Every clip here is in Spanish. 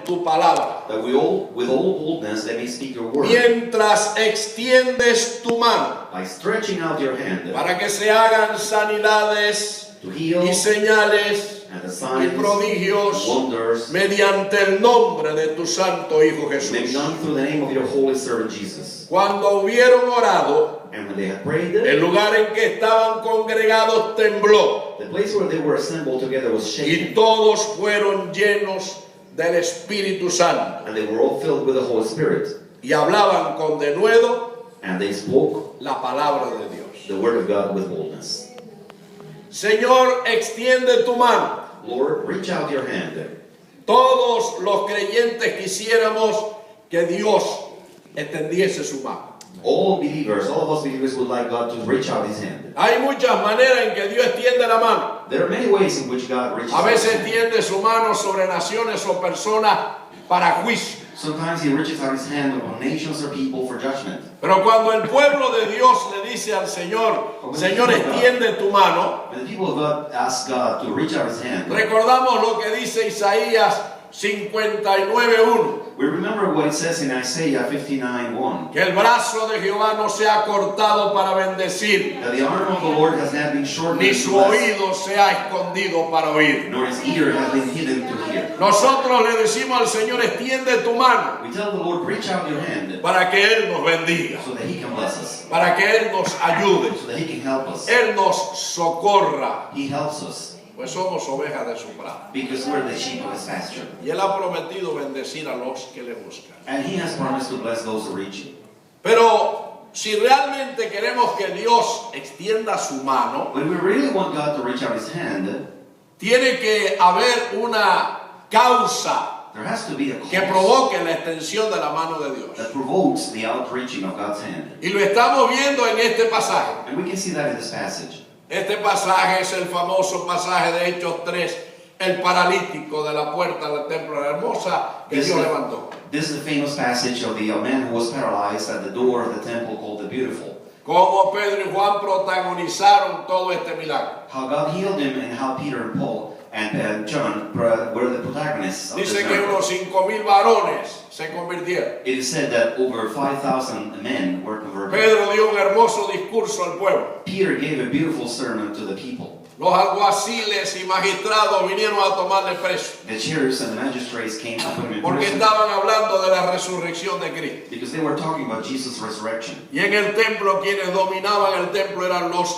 tu palabra. that with all boldness they may speak your word. Mientras extiendes tu mano By stretching out your hand para que se hagan sanidades to heal y señales and the y signs, prodigios wonders, mediante el nombre de tu santo Hijo may be Jesús. done through the name of your holy servant Jesus. Cuando hubieron orado, And when they had prayed, el lugar en que estaban congregados tembló the place where they were assembled together was y shaken, todos fueron llenos del Espíritu Santo and they were all filled with the Holy Spirit, y hablaban con denuedo and they spoke la palabra de Dios. the word of God with boldness. Señor, extiende tu mano. Lord, reach out your hand. Todos los creyentes quisiéramos que Dios extendiese su mano. All of us believers would like God to reach out his hand. Hay muchas maneras en que Dios extiende la mano. There are many ways in which God reaches A out his veces hand. extiende su mano sobre naciones o personas para juicio. Sometimes he reaches out his hand upon nations or people for judgment. Pero cuando el pueblo de Dios le dice al Señor, Señor, extiende tu mano, When the people of God ask God to reach out his hand, recordamos lo que dice Isaías 59:1, we remember what it says in Isaiah 59:1, que el brazo de Jehová no se ha cortado para bendecir, that the arm of the Lord has not been shortened ni to su bless, oído se ha escondido para oír. nor his ear has been hidden to hear. Nosotros le decimos al Señor, extiende tu mano We tell the Lord, reach out your hand para que Él nos bendiga, so that he can bless us, para que Él nos ayude, so that he can help us. Él nos socorra, He helps us pues somos ovejas de su prado. because we're the sheep of his pasture. Y Él ha prometido bendecir a los que le buscan. And he has promised to bless those who reach him. Pero si realmente queremos que Dios extienda su mano, When we really want God to reach out his hand, tiene que haber una causa there has to be a que cause provoque la extensión de la mano de Dios. that provokes the outreaching of God's hand. Y lo estamos viendo en este pasaje. And we can see that in this passage. Este pasaje es el famoso pasaje de Hechos 3, el paralítico de la puerta del templo, la hermosa que Dios levantó. This is the famous passage of the man who was paralyzed at the door of the temple called the Beautiful. Cómo Pedro y Juan protagonizaron todo este milagro. How God healed him and how Peter and Paul and John were the protagonists of this Dice que miracle. unos 5,000 varones se convirtieron. It is said that over 5,000 men were converted. Pedro dio un hermoso discurso al pueblo. Peter gave a beautiful sermon to the people. Los alguaciles y magistrados vinieron a tomarle preso The sheriffs and the magistrates came to put him in porque prison estaban hablando de la resurrección de Cristo. because they were talking about Jesus' resurrection. Y en el templo quienes dominaban el templo eran los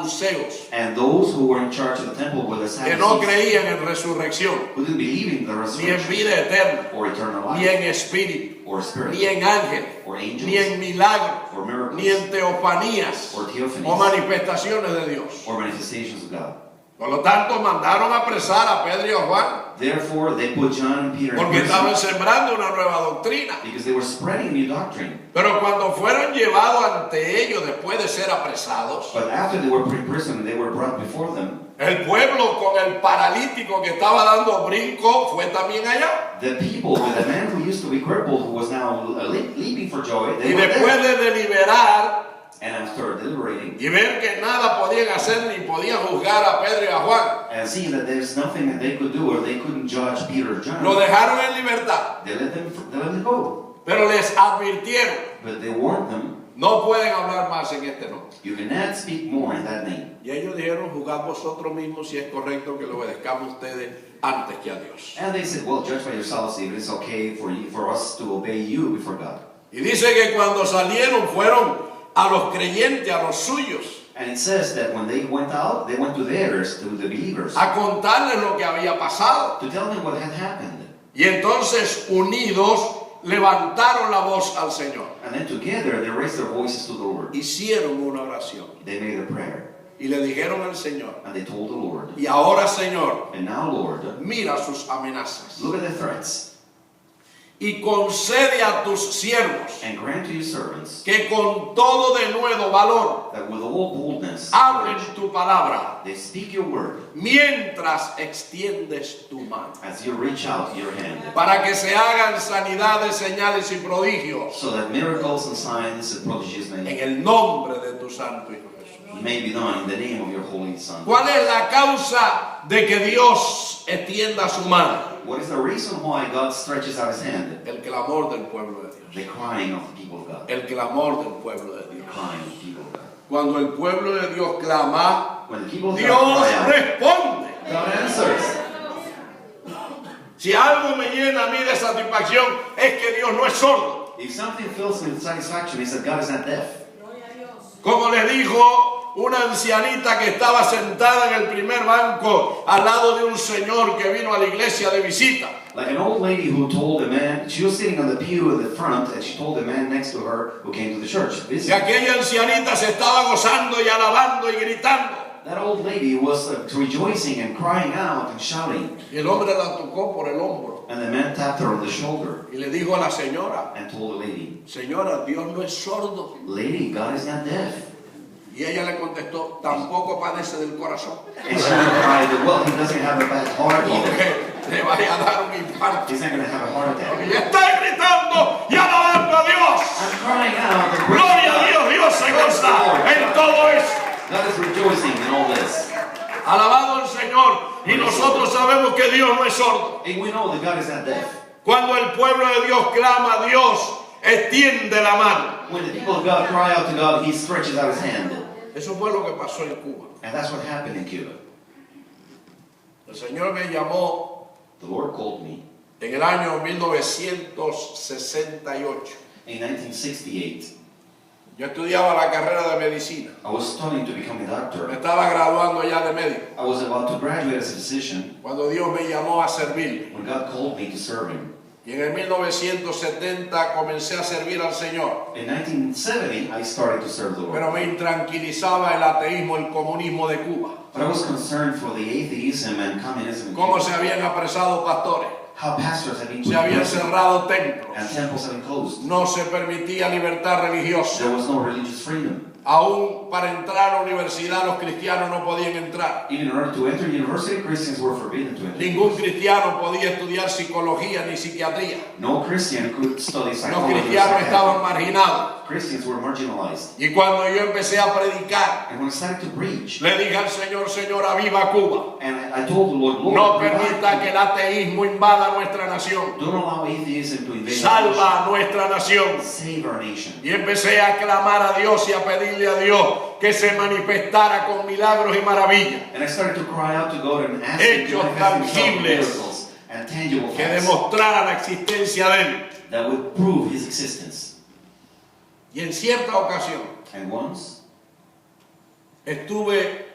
saduceos, And those who were in charge of the temple were the que no Sadducees, creían en resurrección, who didn't believe in the ni en resurrection vida eterna, or eternal ni life en espíritu, or spirit ni en ángel, or angels ni en milagros, or miracles ni en teofanías or theophanies o manifestaciones de Dios. or manifestations of God. Por lo tanto, mandaron a apresar a Pedro y a Juan Therefore, they put John and Peter in porque estaban prison sembrando una nueva doctrina. because they were spreading new doctrine. Pero cuando fueron llevados ante ellos después de ser apresados, But after they were put in prison and they were brought before them, el pueblo con el paralítico que estaba dando brinco fue también allá. the people with the man who used to be crippled, who was now leaping for joy, Y they were después there. de deliberar And after deliberating y ver que nada podían hacer ni podían juzgar a Pedro y a Juan, and seeing that there's nothing that they could do or they couldn't judge Peter or John, lo dejaron en libertad. they let them go. Pero les advirtieron, But they warned them, no pueden hablar más en este nombre. you cannot speak more in that name. Y ellos dijeron, juzgad vosotros mismos si es correcto que le obedezcamos a ustedes antes que a Dios. And they said, well, judge by yourselves if it's okay for us to obey you before God. Y dice que cuando salieron fueron a los creyentes, a los suyos, And it says that when they went out, they went to theirs, to the believers, a contarles lo que había pasado. to tell them what had happened. Y entonces, unidos, levantaron la voz al Señor. And then together they raised their voices to the Lord. Hicieron una oración They made a prayer. y le dijeron al Señor, And they told the Lord, y ahora, Señor, and now, Lord, mira sus amenazas look at the threats, y concede a tus siervos and grant to your servants que con todo denuedo valor that with all boldness, hablen courage, tu palabra they speak your word mientras extiendes tu mano, as you reach out your hand, para que se hagan sanidades, señales y prodigios so that miracles and signs and prodigies en may el nombre de tu santo Hijo Jesús. be done in the name of your holy Son. ¿Cuál es la causa de que Dios extienda su mano? What is the reason why God stretches out his hand? El clamor del pueblo de Dios. The crying of the people of God. El clamor del pueblo de Dios. The crying of the people of God. Cuando el pueblo de Dios clama, When the people of Dios God cry out, responde. God answers. Si algo me llena a mí de satisfacción es que Dios no es sordo. If something fills me with satisfaction, it's that God is not deaf. Como le dijo una ancianita que estaba sentada en el primer banco al lado de un señor que vino a la iglesia de visita. Like an old lady who told a man, she was sitting on the pew at the front, and she told the man next to her who came to the church. Y Visiting. aquella ancianita se estaba gozando y alabando y gritando. That old lady was rejoicing and crying out and shouting. Y el hombre la tocó por el hombro And the man tapped her on the shoulder y le dijo a la señora, and told the lady, señora, Dios no es sordo. "Lady, God is not deaf." Y ella le contestó, tampoco padece del corazón. And she replied, "Well, he doesn't have a bad heart either. Porque le vaya a dar un infarto. He's not going to have a heart attack." Y está gritando y alabando a Dios. I'm crying out. And Gloria a Dios, Dios se goza en todo eso. God is rejoicing in all this. Alabado el Señor. Y nosotros sabemos que Dios no es sordo. And we know that God is not deaf. Cuando el pueblo de Dios clama, Dios extiende la mano. When the people of God cry out to God, he stretches out his hand. Eso fue lo que pasó en Cuba. And that's what happened in Cuba. El Señor me llamó The Lord called me en el año 1968. in 1968. Yo estudiaba la carrera de medicina. I was studying to become a Me doctor. estaba graduando ya de médico. I was about to graduate as a physician Cuando Dios me llamó a servirle. when God called me to serve him. Y en el 1970 comencé a servir al Señor. In 1970, I started to serve the Lord. Pero me intranquilizaba el ateísmo, el comunismo de Cuba. But I was concerned for the atheism and communism in Cómo Cuba. se habían apresado pastores. How pastors have been Se habían prison cerrado templos. and temples have been closed. No se permitía libertad religiosa. There was no religious freedom. Aún para entrar a la universidad los cristianos no podían entrar. Even in order to enter university, Christians were forbidden to enter. Ningún cristiano podía estudiar psicología ni psiquiatría. No Christian could study Los psychology. or cristianos psychiatry. estaban marginados. Christians were marginalized. Y cuando yo empecé a predicar, And when I started to preach, le dije al Señor, Señor, aviva Cuba. and I told the Lord, Lord, No revive permita que el ateísmo invada nuestra nación. Don't allow atheism to invade our Salva a nuestra nación. nation. Save our nation. Y empecé a clamar a Dios y a pedirle a Dios que se manifestara con milagros y maravillas, And I started to cry out to God and ask Him to Hechos manifest Himself in tangibles. miracles and tangible que facts demostrara la existencia de Él. that would prove His existence. Y en cierta ocasión And once, estuve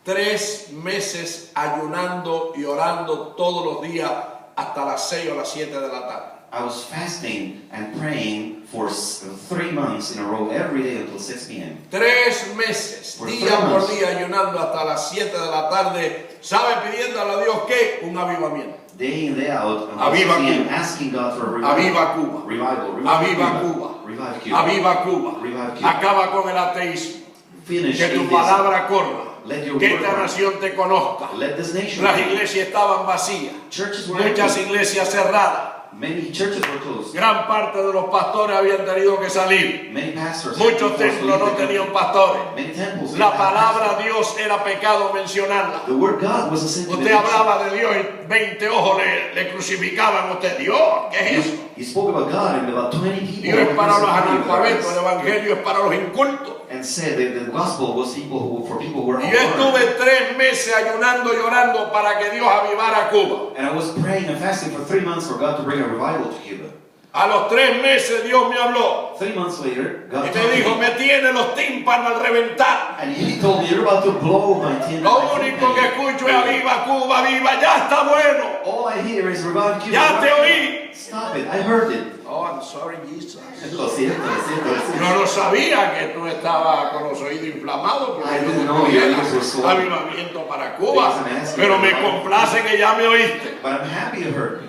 3 meses ayunando y orando todos los días hasta las 6 o las 7 de la tarde. I was fasting and praying for 3 months in a row every day until 6 p.m. 3 meses, Por día 3 por meses. día ayunando hasta las 7 de la tarde. ¿Sabe? Pidiéndole a Dios que un avivamiento. Day in, day out, until Aviva 6 p.m. Cuba. asking God for a revival. Aviva Cuba. Revival. Aviva Cuba. Revive Cuba. Aviva Cuba. Revive Cuba. Acaba con el ateísmo. Finish Que tu atheism. palabra corra. Let your Que word esta run. nación te conozca. Let this nation Las run. iglesias estaban vacías. Churches were Muchas empty. iglesias cerradas. Many churches were closed. Gran parte de los pastores habían tenido que salir. Many pastors. Muchos had templos no forced to leave tenían pastores. the- Many temples. La didn't have palabra pastors. Dios era pecado mencionarla. The word God was a sin to Usted mention. hablaba de Dios y 20 ojos le crucificaban a usted. Dios, ¿qué es eso? He spoke about God and about 20 people Dios es were para los crucified with analfabetos, el others. evangelio es para los incultos. And said that the gospel was for people who were Y yo unlearned. estuve 3 meses ayunando y orando para que Dios avivara Cuba. And I was praying and fasting for 3 months for God to bring a revival to Cuba. A los 3 meses Dios me habló 3 months later, y God me told dijo, me, me tiene los tímpanos al reventar. and He told me, you're about to blow my tin. Lo único que escucho es aviva Cuba, viva, ya está bueno. All I hear is revive Cuba. Ya te oí. Stop it, I heard it. Oh, I'm sorry, Jesus. Lo siento, lo siento, lo siento. Yo no sabía que tú estabas con los oídos inflamados porque I yo didn't no know podía your ears were sore. avivamiento para Cuba. Because I'm asking Pero me you. complace que ya me oíste. But I'm happy you heard me.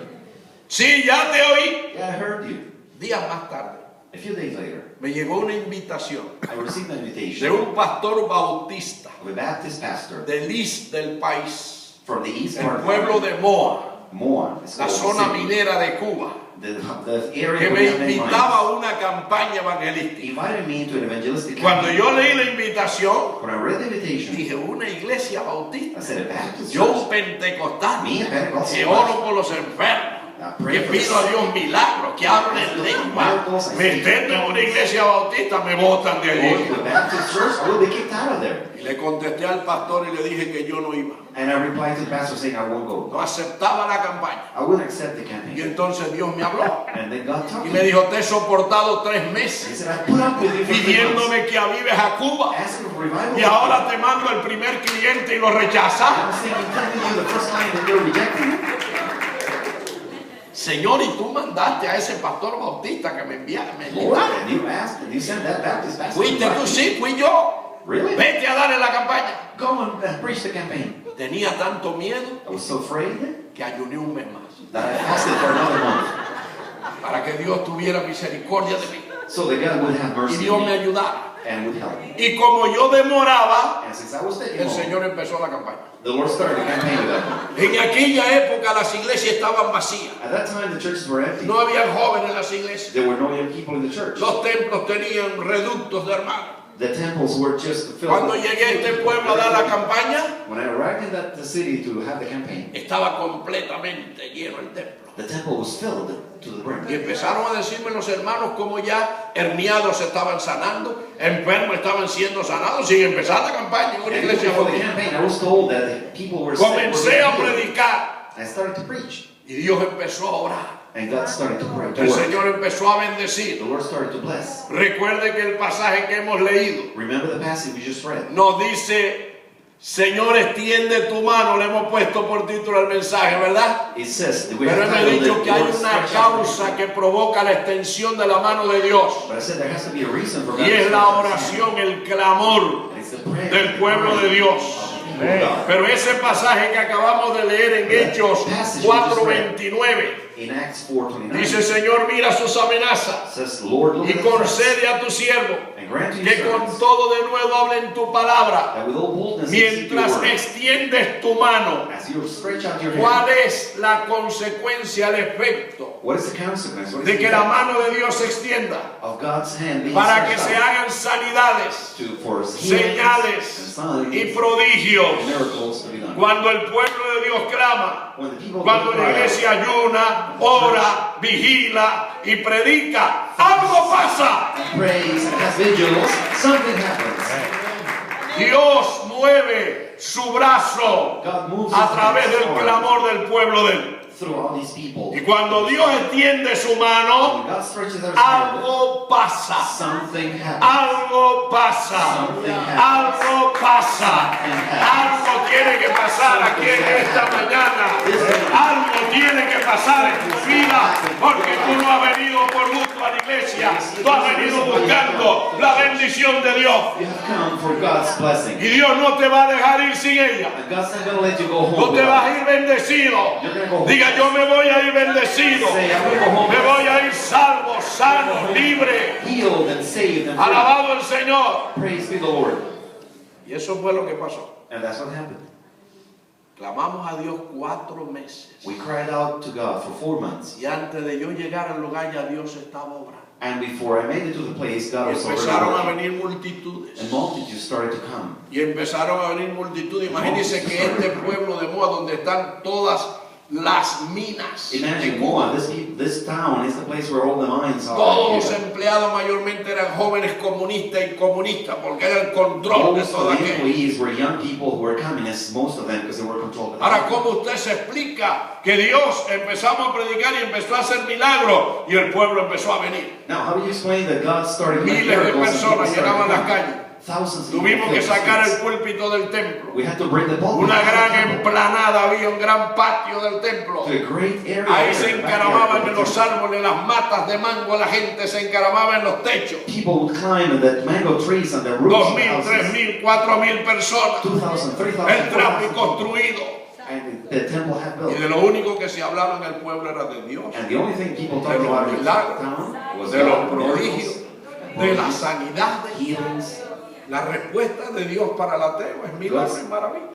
Sí, ya te oí. Yeah, I heard you. Días más tarde A few days later, me llegó una invitación I received an de invitation un pastor bautista of a Baptist pastor del East del país, from the east el part of pueblo the de Moa. Moa. It's la called zona the city. minera de Cuba, The area que where me the main invitaba a mines. una campaña evangelística. Invited me into an evangelistic Cuando campaign. yo leí la invitación, When I read the invitation, dije, una iglesia I bautista, said, a Baptist yo church. un pentecostal, Me, a Pentecostal que church. oro por los enfermos, que pido a Dios milagros, que hablo en lengua, meterme en una iglesia bautista, me botan de Going allí. to the Baptist church, I will be kicked out of there. Y le contesté al pastor y le dije que yo no iba, And I replied to the pastor saying, I won't go. no aceptaba la campaña. I wouldn't accept the Y campaign. entonces Dios me habló And then God talked y to me me. dijo, te he soportado 3 He meses said, I put up with you for 3 months. pidiéndome que avives a Cuba Asking for revival. y ahora te mando el primer cliente y lo rechazas. I was thinking, telling you the first time that they're rejecting. Señor, y tú mandaste a ese pastor bautista que me enviara, me Lord, enviara. and you asked, and you sent that Baptist pastor. Fuiste tú, sí, fui yo. Really? Vete a darle la campaña. Go and preach the campaign. Tenía tanto miedo I was so afraid que ayuné un mes más that I fasted for another month. para que Dios tuviera misericordia de mí So that God would have y mercy Dios on me me ayudara. and would help me. Y como yo demoraba, And since I was taking el long, Señor empezó la campaña. the Lord started the campaign with that. En aquella época las iglesias estaban vacías. At that time, the churches were empty. No había jóvenes en las iglesias. There were no young people in the church. Los templos tenían reductos de hermanos. The temples were just filled. Cuando llegué a este pueblo a dar la campaña, When I arrived in the city to have the campaign, estaba completamente lleno el templo. the temple was filled to the brim. Y empezaron a decirme los hermanos cómo ya herniados se estaban sanando, enfermos estaban siendo sanados sin empezar la campaña en una And iglesia before the bautista. campaign, I was told that people were sick. Comencé a predicar I started to preach, y Dios empezó a orar. and God started to pray. To El work. Señor empezó a The bendecir. Lord started to bless. Recuerde que el pasaje que hemos leído Remember the passage we just read. nos dice, Señor, extiende tu mano, le hemos puesto por título al mensaje, ¿verdad? It says that we Pero have hemos titled dicho it, que hay Lord, una stretch out your causa hand. que provoca la extensión de la mano de Dios. But I said there has to be a reason for God Y to es stretch la out His hand. oración, el clamor And it's the prayer del pueblo de Dios. of the people of God. Pero ese pasaje que acabamos de leer en Hechos 4:29 In Acts 4:29, dice, Señor, mira sus amenazas says, Lord, look y at the threats, concede a tu siervo and grant to your que con servants todo de nuevo hablen tu palabra that with all boldness they speak your mientras word. extiendes tu mano. As you stretch out your ¿Cuál hand, es la consecuencia, el efecto what is the consequence? What is de the que la effect mano de Dios se extienda of God's hand being para que stretched se out hagan sanidades, for healings señales and signs y and prodigios? miracles to be done? Cuando el pueblo de Dios clama, When the people of cuando God la cry out, iglesia ayuna, ora, vigila y predica, algo pasa. and prays and has vigils, something happens. Dios mueve su brazo God moves a His través hands del forward clamor del pueblo de él. through all these people. Y cuando Dios extiende su mano, When God stretches out His hand, algo pasa. something happens. Algo pasa. Algo pasa. Algo tiene que pasar aquí en esta mañana. Algo tiene que pasar en tu vida. Porque tú no has venido por gusto a la iglesia. Tú has venido buscando la bendición de Dios. You have come for God's blessing. Y Dios no te va a dejar ir sin ella. And God's not going to let you go home No te vas without a ir bendecido. You're going to go home. Diga, yo me voy a ir bendecido. Say, I'm going to go home Me voy a ir salvo, sano, libre. healed and saved and free. Alabado el Señor. Praise be the Lord. Y eso fue lo que pasó. And that's what happened. Clamamos a Dios 4 meses. We cried out to God for 4 months. Y antes de yo llegar al lugar ya Dios estaba obrando. And before I made it to the place, God Y was already empezaron a working. venir multitudes. And multitudes started to come. Y empezaron a venir multitudes. Imagínense que este pueblo de Moab, donde están todas las minas, Imagine Moab, this town is the place where all the mines are. todos los here. empleados mayormente eran jóvenes comunistas y comunistas, porque era el control de Most todo of the aquello. employees were young people who were communists, most of them, because they were controlled. Ahora, ¿cómo usted se explica que Dios empezamos a predicar y empezó a hacer milagros y el pueblo empezó a venir? Now, how do you explain that God started doing Miles de miracles and people personas started llenaban las coming? calles. Thousands of people Tuvimos que filled the sacar el streets. púlpito del templo. We had to bring the pulpit Una to the gran temple, emplanada, había un gran patio del templo. to a great area. Ahí there se in the encaramaban backyard en of the los temple. árboles, las matas de mango, la gente se encaramaba en los techos. People would climb in the mango trees on the roofs of 2,000, houses. 3,000, 4,000 personas. 2,000, 3,000, El tráfico 4,000. construido. And the temple had Y built. de lo único que se hablaba en el pueblo era de Dios, And the only thing people talked de los about in the milagros, town was de los God, prodigios, de las miracles, sanidades. healings. La respuesta de Dios para el ateo es milagro y maravilla.